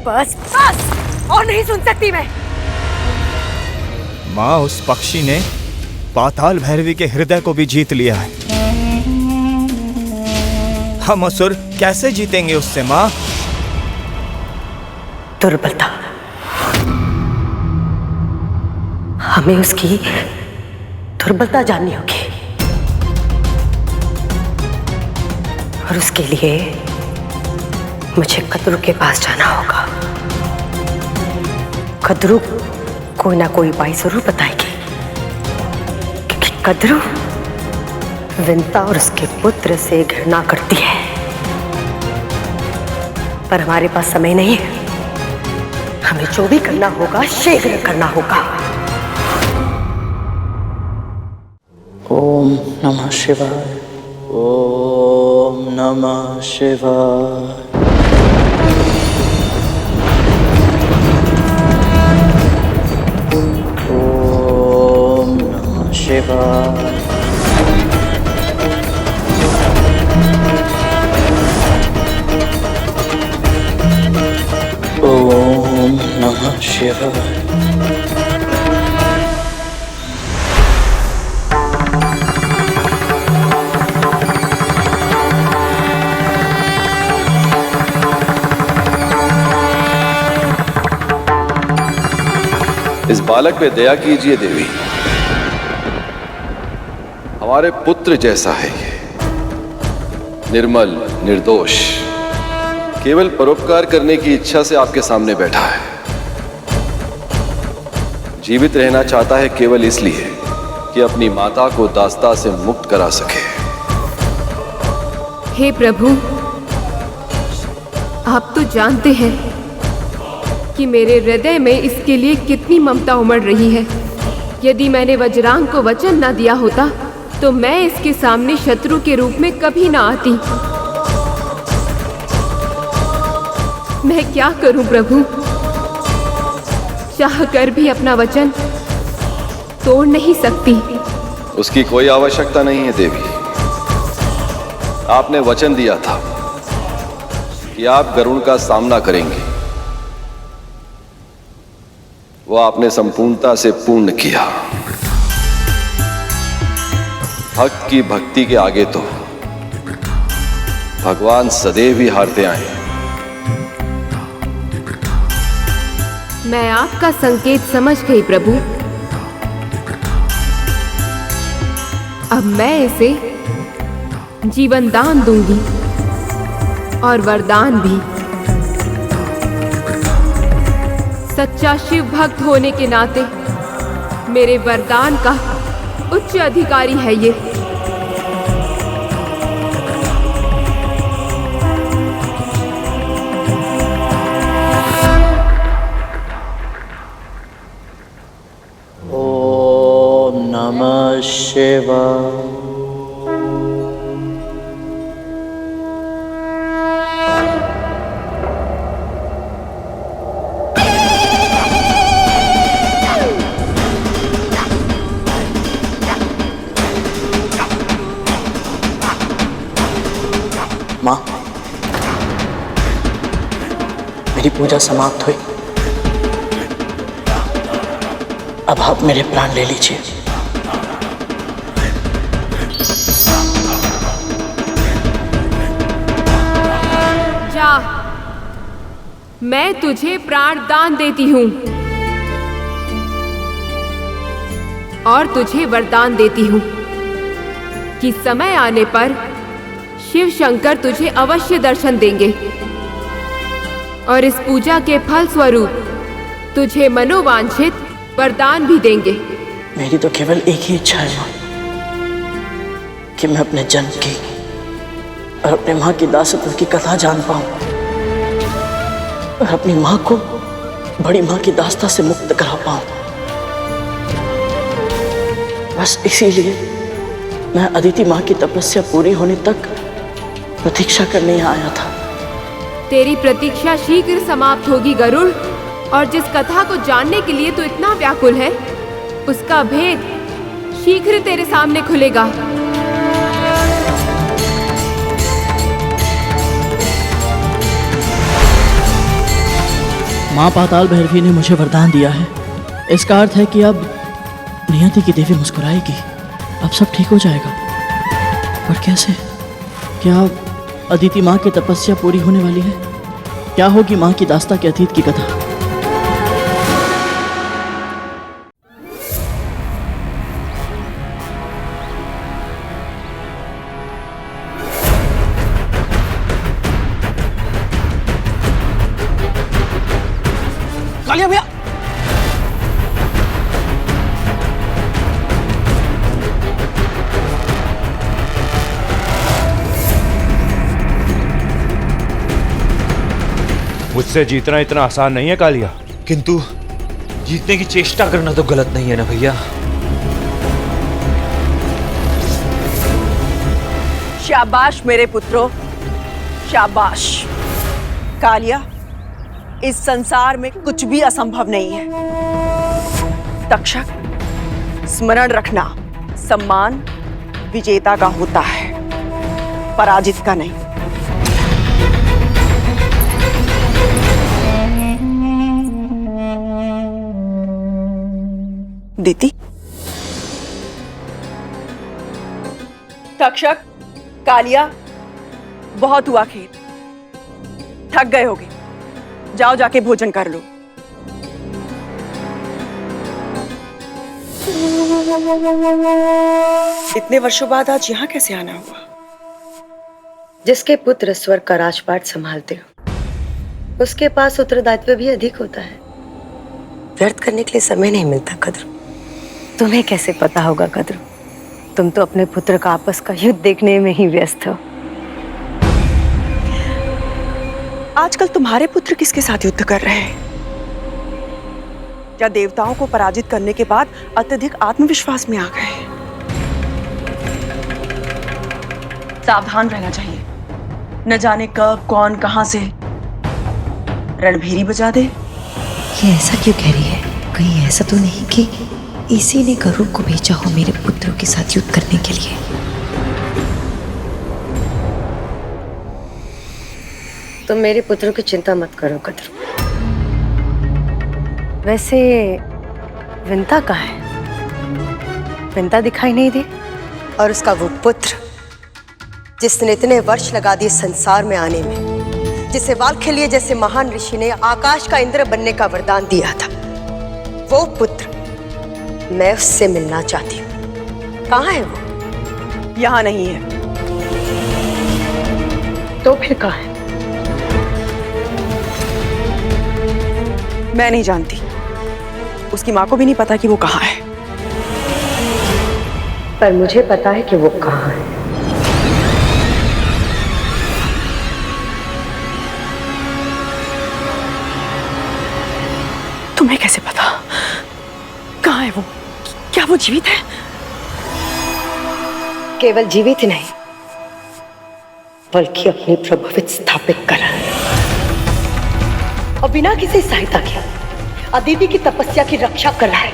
बस बस, और नहीं सुन सकती मैं। माँ, उस पक्षी ने पाताल भैरवी के हृदय को भी जीत लिया है। हम असुर कैसे जीतेंगे उससे माँ? दुर्बलता, हमें उसकी दुर्बलता जाननी होगी और उसके लिए मुझे कद्रू के पास जाना होगा। कद्रू कोई ना कोई उपाय जरूर बताएगी, क्योंकि कद्रू विंता और उसके पुत्र से घृणा करती है। पर हमारे पास समय नहीं है, हमें जो भी करना होगा शीघ्र करना होगा। ओम नमः शिवाय। ओम नमः शिवाय। ओम नमः शिवाय। ओम नमः शिवाय। इस बालक पे दया कीजिए देवी, हमारे पुत्र जैसा है ये, निर्मल निर्दोष, केवल परोपकार करने की इच्छा से आपके सामने बैठा है। जीवित रहना चाहता है केवल इसलिए कि अपनी माता को दास्ता से मुक्त करा सके। हे प्रभु, आप तो जानते हैं कि मेरे हृदय में इसके लिए कितनी ममता उमड़ रही है। यदि मैंने वज्रांग को वचन न दिया होता तो मैं इसके सामने शत्रु के रूप में कभी ना आती। मैं क्या करूं प्रभु, चाहकर भी अपना वचन तोड़ नहीं सकती। उसकी कोई आवश्यकता नहीं है देवी। आपने वचन दिया था कि आप गरुड़ का सामना करेंगे, वो आपने संपूर्णता से पूर्ण किया। भक्त की भक्ति के आगे तो भगवान सदैव ही हारते आए। मैं आपका संकेत समझ गई प्रभु। अब मैं इसे जीवन दान दूंगी और वरदान भी। सच्चा शिव भक्त होने के नाते मेरे वरदान का उच्च अधिकारी है ये। ओम नमः शिवाय। माँ, मेरी पूजा समाप्त हुई। अब आप मेरे प्राण ले लीजिए। जा, मैं तुझे प्राण दान देती हूँ और तुझे वरदान देती हूँ कि समय आने पर शिव शंकर तुझे अवश्य दर्शन देंगे और इस पूजा के फल स्वरूप तुझे मनोवांछित वरदान भी देंगे। मेरी तो केवल एक ही इच्छा है माँ, कि मैं अपने जन्म की और अपने माँ की दासत्व की कथा जान पाऊं और अपनी माँ को बड़ी माँ की दास्ता से मुक्त करा पाऊं। बस इसीलिए मैं अदिति माँ की तपस्या पूरी होने तक प्रतीक्षा करने यहाँ आया था। तेरी प्रतीक्षा शीघ्र समाप्त होगी गरुड़, और जिस कथा को जानने के लिए तू इतना व्याकुल है उसका भेद शीघ्र तेरे सामने खुलेगा। माँ पाताल भैरवी ने मुझे वरदान दिया है। इसका अर्थ है कि अब नियति की देवी मुस्कुराएगी, अब सब ठीक हो जाएगा। पर कैसे? क्या अदिति माँ की तपस्या पूरी होने वाली है? क्या होगी माँ की दास्ता के अतीत की कथा? कालिया भैया, मुझसे जीतना इतना आसान नहीं है कालिया। किंतु जीतने की चेष्टा करना तो गलत नहीं है ना भैया। शाबाश मेरे पुत्रों, शाबाश। कालिया, इस संसार में कुछ भी असंभव नहीं है। तक्षक, स्मरण रखना, सम्मान विजेता का होता है, पराजित का नहीं। दीदी, तक्षक, कालिया, बहुत हुआ खेल, थक गए होगे, जाओ जाके भोजन कर लो। इतने वर्षों बाद आज यहाँ कैसे आना हुआ? जिसके पुत्र स्वर्ग का राजपाट संभालते हो, उसके पास उत्तरदायित्व भी अधिक होता है। व्यर्थ करने के लिए समय नहीं मिलता कद्रू। तुम्हें कैसे पता होगा कद्रू? तुम तो अपने पुत्र का आपस का युद्ध देखने में ही व्यस्त हो। आजकल तुम्हारे पुत्र किसके साथ युद्ध कर रहे हैं? क्या देवताओं को पराजित करने के बाद अत्यधिक आत्मविश्वास में आ गए? सावधान रहना चाहिए, न जाने कब कौन कहां से रणभेरी बजा दे। ये ऐसा क्यों कह रही है? कहीं ऐसा तो नहीं कि इसी ने गरुड़ को भेजा हो मेरे पुत्रों के साथ युद्ध करने के लिए? तुम मेरे पुत्रों की चिंता मत करो कद्रू। वैसे विंता कहाँ है? विंता दिखाई नहीं दे। और उसका वो पुत्र जिसने इतने वर्ष लगा दिए संसार में आने में, जिसे वाल्खिल्य जैसे महान ऋषि ने आकाश का इंद्र बनने का वरदान दिया था, वो पुत्र मैं उससे मिलना चाहती हूँ। कहाँ है वो? यहाँ नहीं है। तो फिर कहाँ है? मैं नहीं जानती, उसकी माँ को भी नहीं पता कि वो कहाँ है। पर मुझे पता है कि वो कहाँ है। तुम्हें कैसे पता? कहाँ है वो? क्या वो जीवित है? केवल जीवित ही नहीं, बल्कि अपनी प्रभुत्व स्थापित करा है और बिना किसी सहायता के अदिति की तपस्या की रक्षा कर रहा है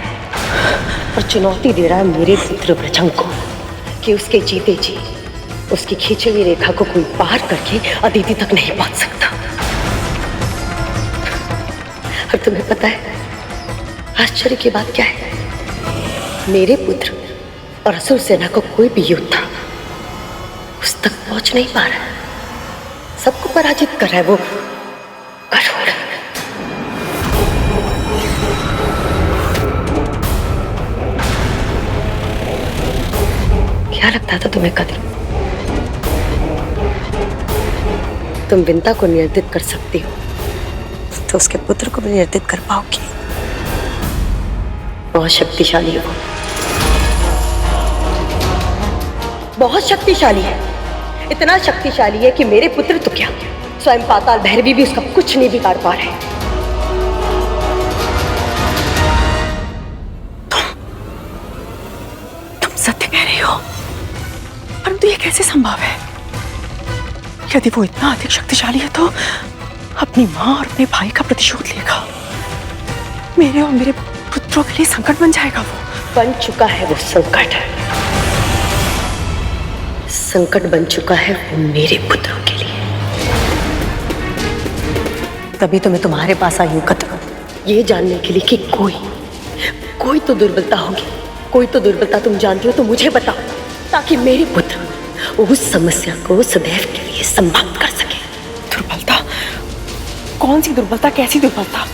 और चुनौती दे रहा है मेरे पुत्र वृजंग को कि उसके जीते जी उसकी खींची हुई रेखा को कोई पार करके अदिति तक नहीं पहुंच सकता। और तुम्हें पता है आश्चर्य की बात क्या है? मेरे पुत्र और असुर सेना को कोई भी योद्धा उस तक पहुंच नहीं पा रहा, सबको पराजित कर रहा है वो गरुड़। क्या लगता था तुम्हें कद्र? तुम विंता को नियंत्रित कर सकती हो तो उसके पुत्र को भी नियंत्रित कर पाओगी। बहुत शक्तिशाली है वो, बहुत शक्तिशाली है। इतना शक्तिशाली है कि मेरे पुत्र तो क्या, स्वयं पाताल भैरवी भी उसका कुछ नहीं बिगाड़ पा रहे। तुम सत्य कह रही हो, परंतु ये कैसे संभव है? यदि वो इतना अधिक शक्तिशाली है तो अपनी माँ और अपने भाई का प्रतिशोध लेगा। मेरे और मेरे पुत्रों के लिए संकट बन जाएगा। वो बन चुका है, वो संकट बन चुका है वो मेरे पुत्रों के लिए। तभी तो मैं तुम्हारे पास आई हूं कद्र, ये जानने के लिए कि कोई तो दुर्बलता होगी, कोई तो दुर्बलता तुम जानती हो तो मुझे बताओ, ताकि मेरे पुत्र उस समस्या को सदैव के लिए समाप्त कर सके। दुर्बलता? कौन सी दुर्बलता? कैसी दुर्बलता?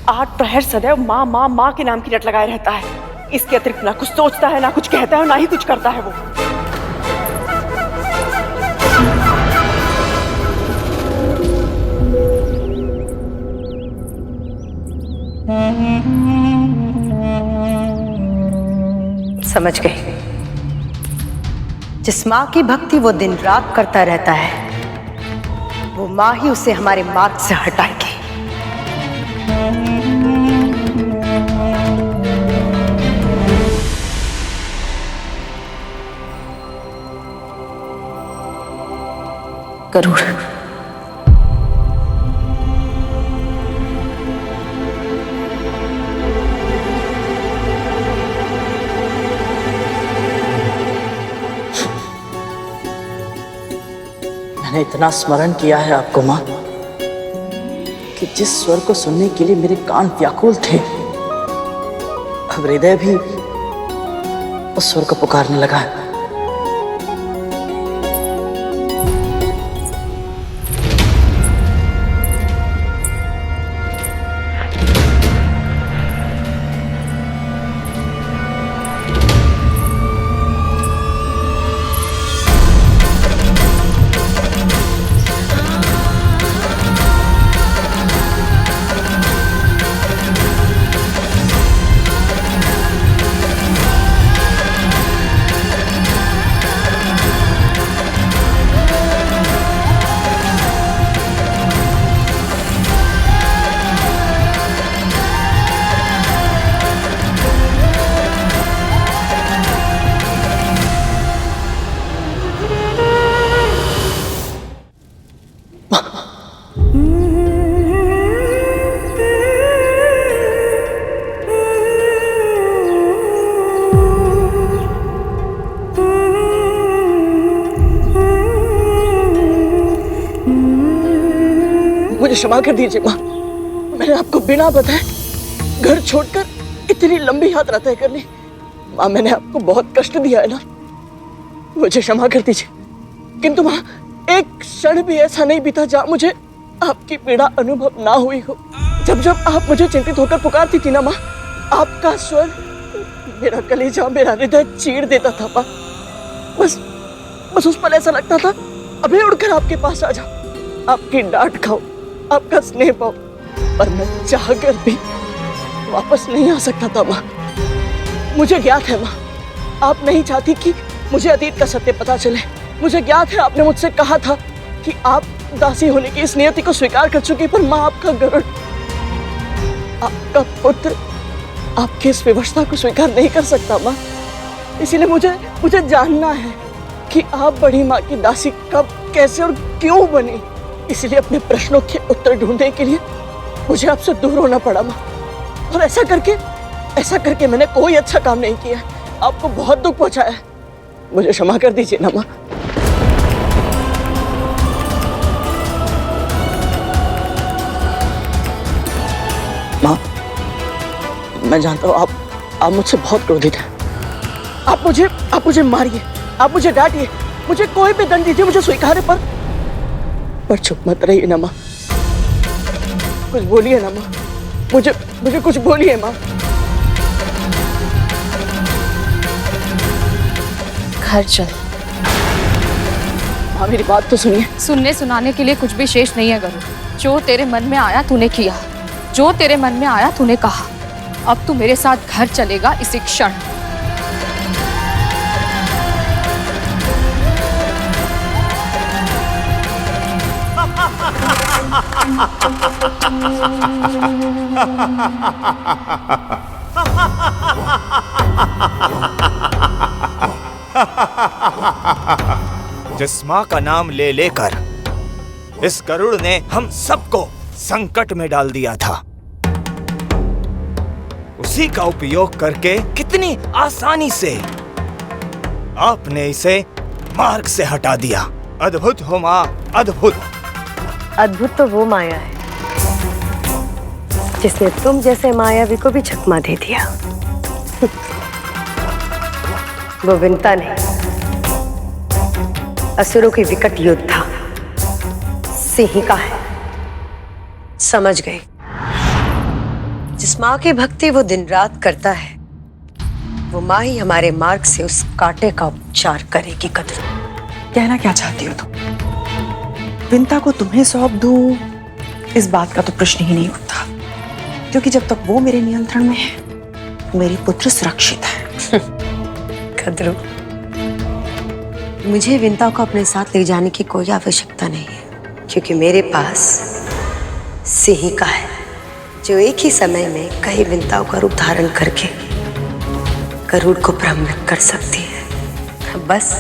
8 प्रहर सदैव माँ माँ माँ के नाम की रट लगाए रहता है। इसके अतिरिक्त ना कुछ सोचता है, ना कुछ कहता है, ना ही कुछ करता है वो। समझ गई। जिस माँ की भक्ति वो दिन रात करता रहता है, वो माँ ही उसे हमारे मार्ग से हटाएगी। गरुड़, मैंने इतना स्मरण किया है आपको माँ कि जिस स्वर को सुनने के लिए मेरे कान व्याकुल थे, अब हृदय भी उस स्वर को पुकारने लगा है। मुझे क्षमा कर दीजिए माँ, मैंने आपको बिना बताए घर छोड़कर इतनी लंबी यात्रा तय कर ली। माँ, मैंने आपको बहुत कष्ट दिया है ना, मुझे क्षमा कर दीजिए। किंतु माँ, एक क्षण भी ऐसा नहीं बीता जहाँ मुझे आपकी पीड़ा अनुभव ना हुई हो। जब जब आप मुझे चिंतित होकर पुकारती थी ना माँ, आपका स्वर मेरा कलेजा, मेरा हृदय चीर देता था माँ। बस उस पल ऐसा लगता था अभी उड़कर आपके पास आ जाओ। आपकी डांट खाऊं, आपका स्नेह पाऊं, पर मैं चाहकर भी वापस नहीं आ सकता था माँ। मुझे ज्ञात है माँ, आप नहीं चाहती कि मुझे अतीत का सत्य पता चले। मुझे ज्ञात है आपने मुझसे कहा था कि आप दासी होने की इस नियति को स्वीकार कर चुकी, पर माँ आपका गरुड़, आपका पुत्र आपकी इस विवशता को स्वीकार नहीं कर सकता माँ। इसीलिए मुझे जानना है कि आप बड़ी माँ की दासी कब, कैसे और क्यों बनी। इसलिए अपने प्रश्नों के उत्तर ढूंढने के लिए मुझे आपसे दूर होना पड़ा माँ। और ऐसा करके मैंने कोई अच्छा काम नहीं किया, आपको बहुत दुख पहुंचाया है। मुझे क्षमा कर दीजिए ना माँ। माँ, मैं जानता हूँ आप मुझसे बहुत क्रोधित हैं। आप मुझे मारिए, आप मुझे डांटिए, मुझे कोई भी दंड दीजिए, मुझे स्वीकार है, पर चुप मत रहिए ना माँ। कुछ बोलिए ना माँ, मुझे कुछ बोलिए माँ। घर चल। माँ मेरी बात तो सुनिए। सुनने सुनाने के लिए कुछ भी शेष नहीं है गरुड़। जो तेरे मन में आया तूने किया, जो तेरे मन में आया तूने कहा। अब तू मेरे साथ घर चलेगा इसी क्षण। जिस माँ का नाम ले लेकर इस गरुड़ ने हम सबको संकट में डाल दिया था, उसी का उपयोग करके कितनी आसानी से आपने इसे मार्ग से हटा दिया। अद्भुत हो माँ, अद्भुत। अद्भुत तो वो माया है जिसने तुम जैसे मायावी को भी चकमा दे दिया। वो विंता नहीं, असुरों की विकट योद्धा सिंहिका है। समझ गए? जिस माँ की भक्ति वो दिन रात करता है, वो माँ ही हमारे मार्ग से उस कांटे का उपचार करेगी। कद्रू, कहना क्या चाहती हो तुम? विंता को तुम्हें सौंप दूं, इस बात का तो प्रश्न ही नहीं उठता, क्योंकि जब तक वो मेरे नियंत्रण में है, मेरे पुत्र सुरक्षित है। कद्रू, मुझे विंता को अपने साथ ले जाने की कोई आवश्यकता नहीं है, क्योंकि मेरे पास सिंहिका है जो एक ही समय में कई विंताओं का रूप धारण करके गरुड़ को भ्रमित कर सकती है। बस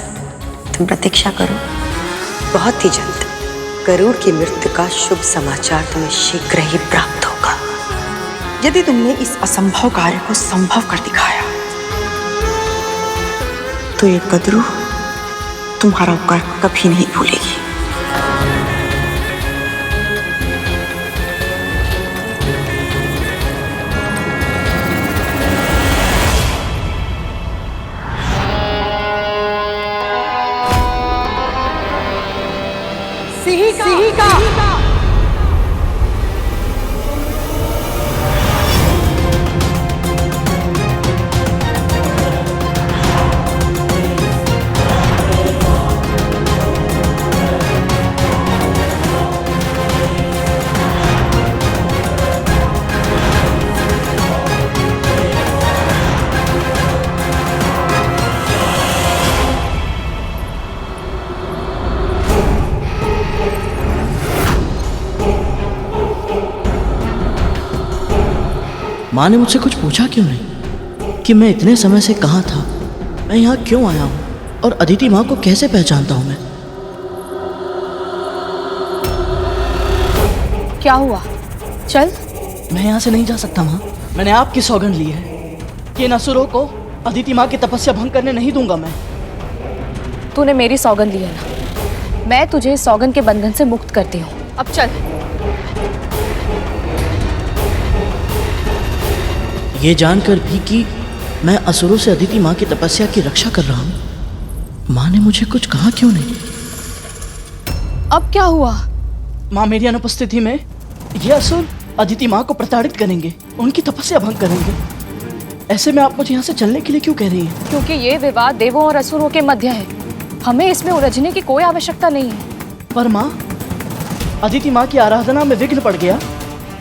तुम प्रतीक्षा करो, बहुत ही जल्द गरुड़ की मृत्यु का शुभ समाचार तुम्हें शीघ्र ही प्राप्त होगा। यदि तुमने इस असंभव कार्य को संभव कर दिखाया, तो ये गरुड़ तुम्हारा उपकार कभी नहीं भूलेगी। सिंहिका। माँ ने मुझसे कुछ पूछा क्यों नहीं कि मैं इतने समय से कहाँ था, मैं यहाँ क्यों आया हूँ और अदिति माँ को कैसे पहचानता हूँ मैं। क्या हुआ? चल। मैं यहाँ से नहीं जा सकता माँ। मैंने आपकी सौगंध ली है कि इन असुरों को अदिति माँ की तपस्या भंग करने नहीं दूंगा मैं। तूने मेरी सौगंध ली है ना, मैं तुझे इस सौगंध के बंधन से मुक्त करती हूँ। अब चल। ये जानकर भी कि मैं असुरों से अदिति माँ की तपस्या की रक्षा कर रहा हूँ, माँ ने मुझे कुछ कहा क्यों नहीं? अब क्या हुआ? माँ मेरी अनुपस्थिति में ये असुर अदिति माँ को प्रताड़ित करेंगे, उनकी तपस्या भंग करेंगे। ऐसे में आप मुझे यहाँ से चलने के लिए क्यों कह रही हैं? क्योंकि ये विवाद देवों और असुरों के मध्य है, हमें इसमें उलझने की कोई आवश्यकता नहीं है। पर माँ, अदिति माँ की आराधना में विघ्न पड़ गया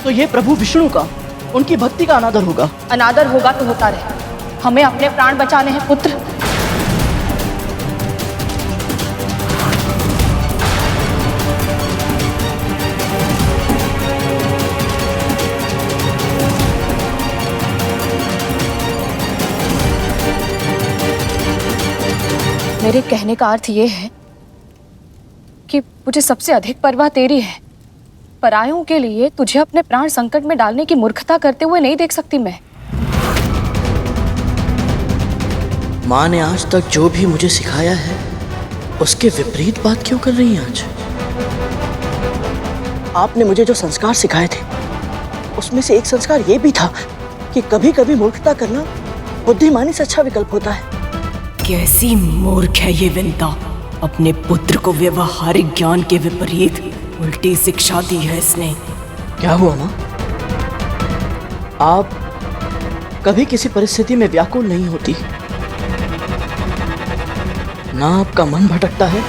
तो ये प्रभु विष्णु का, उनकी भक्ति का अनादर होगा। अनादर होगा तो होता रहे, हमें अपने प्राण बचाने हैं पुत्र। मेरे कहने का अर्थ ये है कि मुझे सबसे अधिक परवाह तेरी है। परायों के लिए तुझे अपने प्राण संकट में डालने की मूर्खता करते हुए नहीं देख सकती मैं। माँ ने आज तक जो भी मुझे सिखाया है उसके विपरीत बात क्यों कर रही हैं आज? आपने मुझे जो संस्कार सिखाए थे उसमें से एक संस्कार ये भी था कि कभी कभी मूर्खता करना बुद्धिमानी से अच्छा विकल्प होता है। कैसी मूर्ख है ये विंता, अपने पुत्र को व्यवहारिक ज्ञान के विपरीत उल्टी शिक्षा दी है इसने। क्या हुआ माँ? आप कभी किसी परिस्थिति में व्याकुल नहीं होती, ना आपका मन भटकता है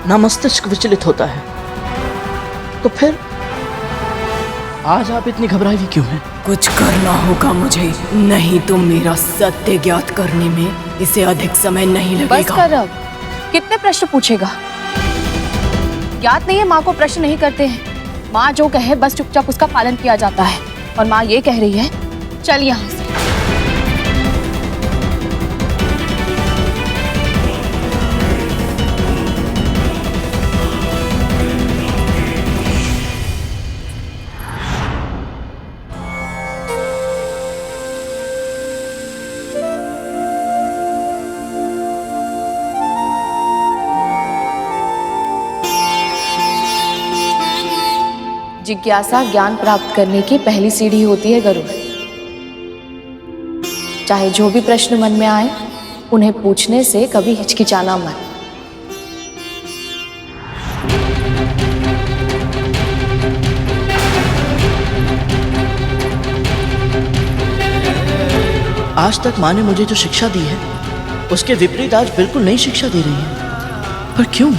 ना मस्तिष्क विचलित होता है, तो फिर आज आप इतनी घबराई हुई क्यों हैं? कुछ करना होगा मुझे, नहीं तो मेरा सत्य ज्ञात करने में इसे अधिक समय नहीं लगेगा। बस कर अब, कितने प्रश्न पूछेगा? ज्ञात नहीं है माँ को प्रश्न नहीं करते हैं। माँ जो कहे बस चुपचाप उसका पालन किया जाता है। और माँ ये कह रही है चल यहाँ से। जिज्ञासा ज्ञान प्राप्त करने की पहली सीढ़ी होती है गरुड़। चाहे जो भी प्रश्न मन में आए उन्हें पूछने से कभी हिचकिचाना मत। आज तक माँ ने मुझे जो शिक्षा दी है उसके विपरीत आज बिल्कुल नई शिक्षा दे रही है, पर क्यों?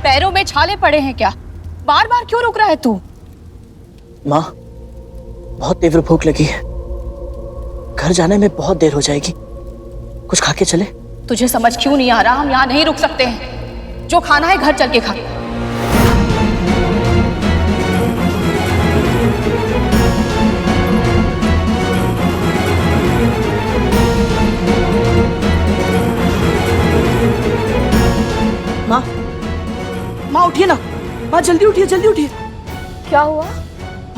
पैरों में छाले पड़े हैं क्या? बार बार क्यों रुक रहा है तू? माँ, बहुत तीव्र भूख लगी है, घर जाने में बहुत देर हो जाएगी, कुछ खा के चले? तुझे समझ क्यों नहीं आ रहा? हम यहाँ नहीं रुक सकते हैं, जो खाना है घर चल के खा। माँ, माँ उठिए ना, माँ जल्दी उठिए, जल्दी उठिए। क्या हुआ?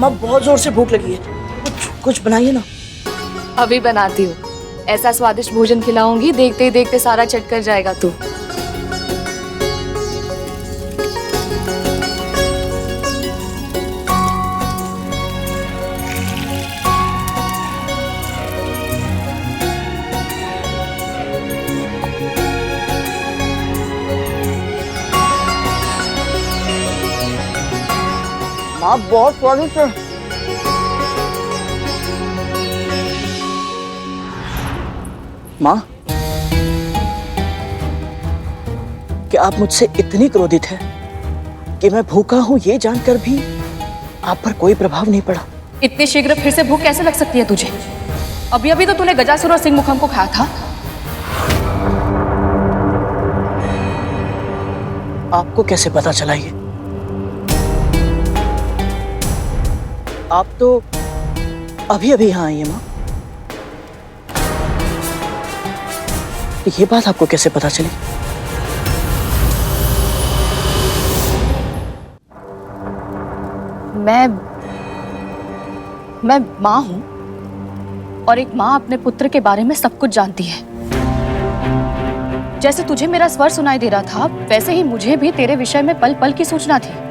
माँ बहुत जोर से भूख लगी है, कुछ बनाइए ना। अभी बनाती हूँ, ऐसा स्वादिष्ट भोजन खिलाऊंगी देखते ही देखते सारा चट कर जाएगा तू। माँ बहुत स्वादिष्ट है। माँ, क्या आप मुझसे इतनी क्रोधित हैं कि मैं भूखा हूं ये जानकर भी आप पर कोई प्रभाव नहीं पड़ा? इतनी शीघ्र फिर से भूख कैसे लग सकती है तुझे? अभी अभी तो तूने गजासुर और सिंहमुखम को खाया था। आपको कैसे पता चला ये? आप तो अभी अभी यहाँ आई हैं माँ, तो ये बात आपको कैसे पता चली? मैं माँ हूं और एक माँ अपने पुत्र के बारे में सब कुछ जानती है। जैसे तुझे मेरा स्वर सुनाई दे रहा था वैसे ही मुझे भी तेरे विषय में पल पल की सूचना थी।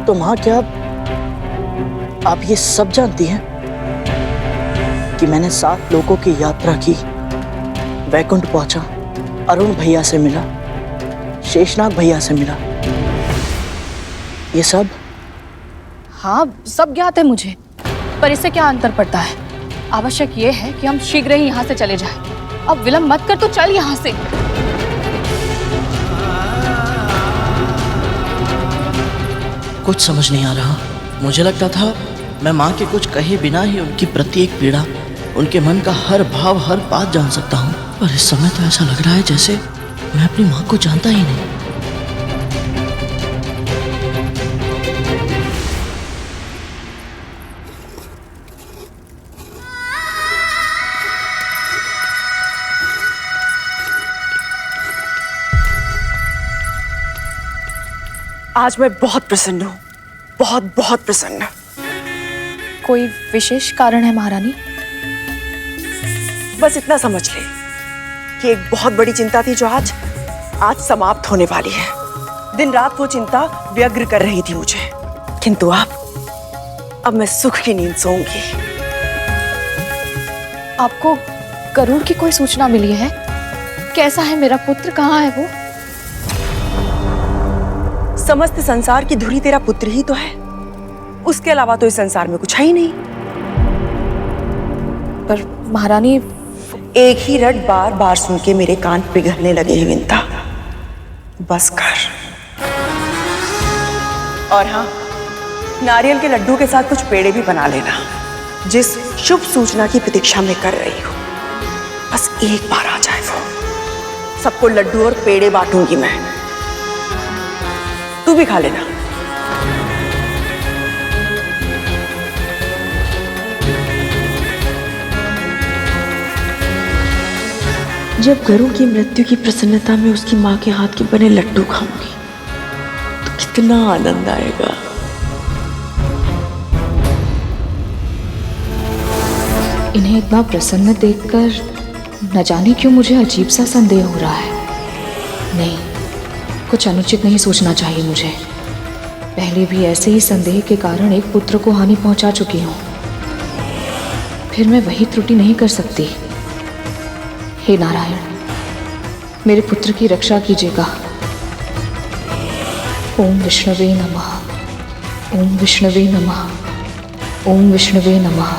तो माँ, क्या आप ये सब जानती हैं कि मैंने 7 लोगों की यात्रा की, वैकुंठ पहुंचा, अरुण भैया से मिला, शेषनाग भैया से मिला। ये सब? हाँ, सब ज्ञात है मुझे, पर इससे क्या अंतर पड़ता है? आवश्यक ये है कि हम शीघ्र ही यहाँ से चले जाएं। अब विलंब मत कर, तो चल यहाँ से। कुछ समझ नहीं आ रहा। मुझे लगता था मैं माँ के कुछ कहे बिना ही उनकी प्रत्येक पीड़ा, उनके मन का हर भाव, हर बात जान सकता हूँ, पर इस समय तो ऐसा लग रहा है जैसे मैं अपनी माँ को जानता ही नहीं। आज मैं बहुत प्रसन्न हूँ, बहुत बहुत प्रसन्न। कोई विशेष कारण है महारानी? बस इतना समझ ले कि एक बहुत बड़ी चिंता थी जो आज समाप्त होने वाली है। दिन रात वो चिंता व्यग्र कर रही थी मुझे, किंतु अब मैं सुख की नींद सोऊंगी। आपको गरुड़ की कोई सूचना मिली है? कैसा है मेरा पुत्र, कहाँ है वो? समस्त संसार की धुरी तेरा पुत्र ही तो है, उसके अलावा तो इस संसार में कुछ है ही नहीं। पर महारानी, एक ही रट बार बार सुन के मेरे कान पिघलने लगे हैं विंता। बस कर। और हाँ, नारियल के लड्डू के साथ कुछ पेड़े भी बना लेना, जिस शुभ सूचना की प्रतीक्षा में कर रही हूँ। बस एक बार आ जाए वो, सबको लड्डू और पेड़े बांटूंगी मैं। तू भी खा लेना। जब गरुड़ की मृत्यु की प्रसन्नता में उसकी माँ के हाथ के बने लड्डू खाऊंगी तो कितना आनंद आएगा। इन्हें इतना प्रसन्न देखकर न जाने क्यों मुझे अजीब सा संदेह हो रहा है। नहीं, कुछ अनुचित नहीं सोचना चाहिए मुझे। पहले भी ऐसे ही संदेह के कारण एक पुत्र को हानि पहुंचा चुकी हूं, फिर मैं वही त्रुटि नहीं कर सकती। हे नारायण, मेरे पुत्र की रक्षा कीजिएगा। ओम विष्णवे नमः, ओम विष्णवे नमः, ओम विष्णवे नमः।